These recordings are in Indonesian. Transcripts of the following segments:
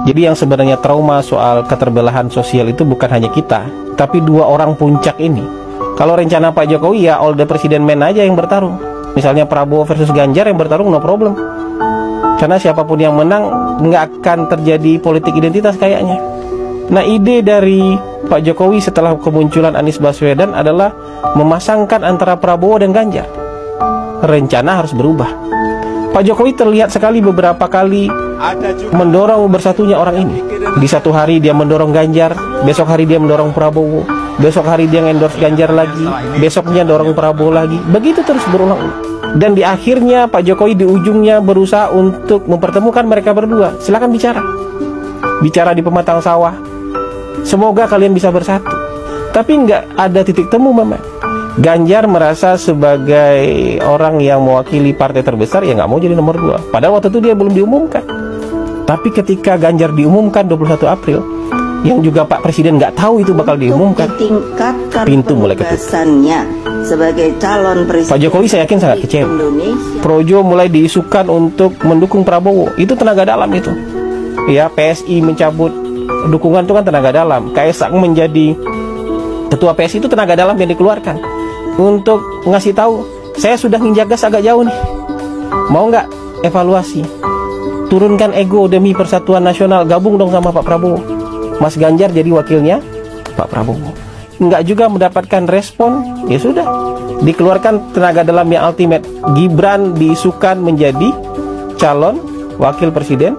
Jadi yang sebenarnya trauma soal keterbelahan sosial itu bukan hanya kita, tapi dua orang puncak ini. Kalau rencana Pak Jokowi ya all the president man aja yang bertarung. Misalnya Prabowo versus Ganjar yang bertarung, no problem. Karena siapapun yang menang nggak akan terjadi politik identitas kayaknya. Nah, ide dari Pak Jokowi setelah kemunculan Anies Baswedan adalah memasangkan antara Prabowo dan Ganjar. Rencana harus berubah. Pak Jokowi terlihat sekali beberapa kali mendorong bersatunya orang ini. Di satu hari dia mendorong Ganjar, besok hari dia mendorong Prabowo, besok hari dia endorse Ganjar lagi, besoknya dorong Prabowo lagi. Begitu terus berulang-ulang. Dan di akhirnya Pak Jokowi di ujungnya berusaha untuk mempertemukan mereka berdua. Silakan bicara. Bicara di pematang sawah. Semoga kalian bisa bersatu. Tapi nggak ada titik temu memang. Ganjar merasa sebagai orang yang mewakili partai terbesar ya nggak mau jadi nomor 2. Padahal waktu itu dia belum diumumkan. Tapi ketika Ganjar diumumkan 21 April, yang juga Pak Presiden nggak tahu itu bakal diumumkan, pintu mulai ketutup. Sebagai calon presiden, Pak Jokowi saya yakin sangat kecewa. Projo mulai diisukan untuk mendukung Prabowo. Itu tenaga dalam itu. Ya, PSI mencabut dukungan itu kan tenaga dalam. Kaisang menjadi ketua PSI itu tenaga dalam yang dikeluarkan untuk ngasih tahu, saya sudah nginjak gas agak jauh nih. Mau nggak evaluasi? Turunkan ego demi persatuan nasional, gabung dong sama Pak Prabowo. Mas Ganjar jadi wakilnya Pak Prabowo. Nggak juga mendapatkan respon, ya sudah, dikeluarkan tenaga dalam yang ultimate. Gibran diisukan menjadi calon wakil presiden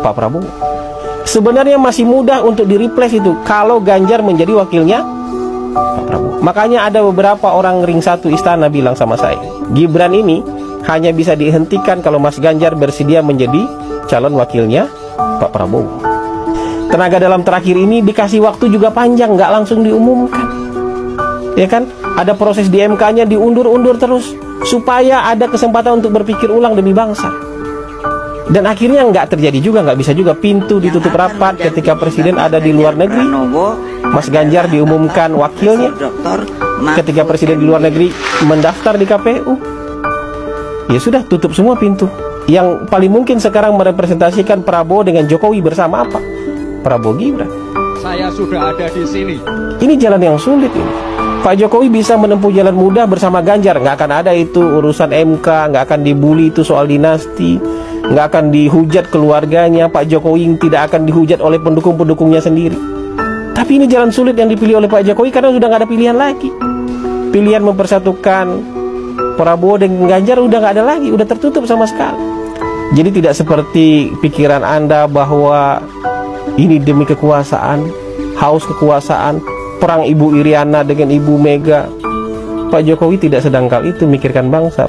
Pak Prabowo. Sebenarnya masih mudah untuk di-replace itu kalau Ganjar menjadi wakilnya Pak Prabowo. Makanya ada beberapa orang ring satu istana bilang sama saya, Gibran ini hanya bisa dihentikan kalau Mas Ganjar bersedia menjadi calon wakilnya Pak Prabowo. Tenaga dalam terakhir ini dikasih waktu juga panjang, nggak langsung diumumkan. Ya kan? Ada proses di MK-nya diundur-undur terus supaya ada kesempatan untuk berpikir ulang demi bangsa. Dan akhirnya nggak terjadi juga, nggak bisa juga. Pintu ditutup rapat ketika Presiden ada di luar negeri. Mas Ganjar diumumkan wakilnya ketika Presiden di luar negeri mendaftar di KPU. Ya sudah, tutup semua pintu. Yang paling mungkin sekarang merepresentasikan Prabowo dengan Jokowi bersama apa? Prabowo Gibran. Saya sudah ada di sini. Ini jalan yang sulit ini. Pak Jokowi bisa menempuh jalan mudah bersama Ganjar. Nggak akan ada itu urusan MK, nggak akan dibully itu soal dinasti, nggak akan dihujat keluarganya. Pak Jokowi tidak akan dihujat oleh pendukung-pendukungnya sendiri. Tapi ini jalan sulit yang dipilih oleh Pak Jokowi karena sudah nggak ada pilihan lagi. Pilihan mempersatukan Prabowo dengan Ganjar udah nggak ada lagi, udah tertutup sama sekali. Jadi tidak seperti pikiran Anda bahwa ini demi kekuasaan, haus kekuasaan, perang Ibu Iriana dengan Ibu Mega. Pak Jokowi tidak sedangkal itu mikirkan bangsa.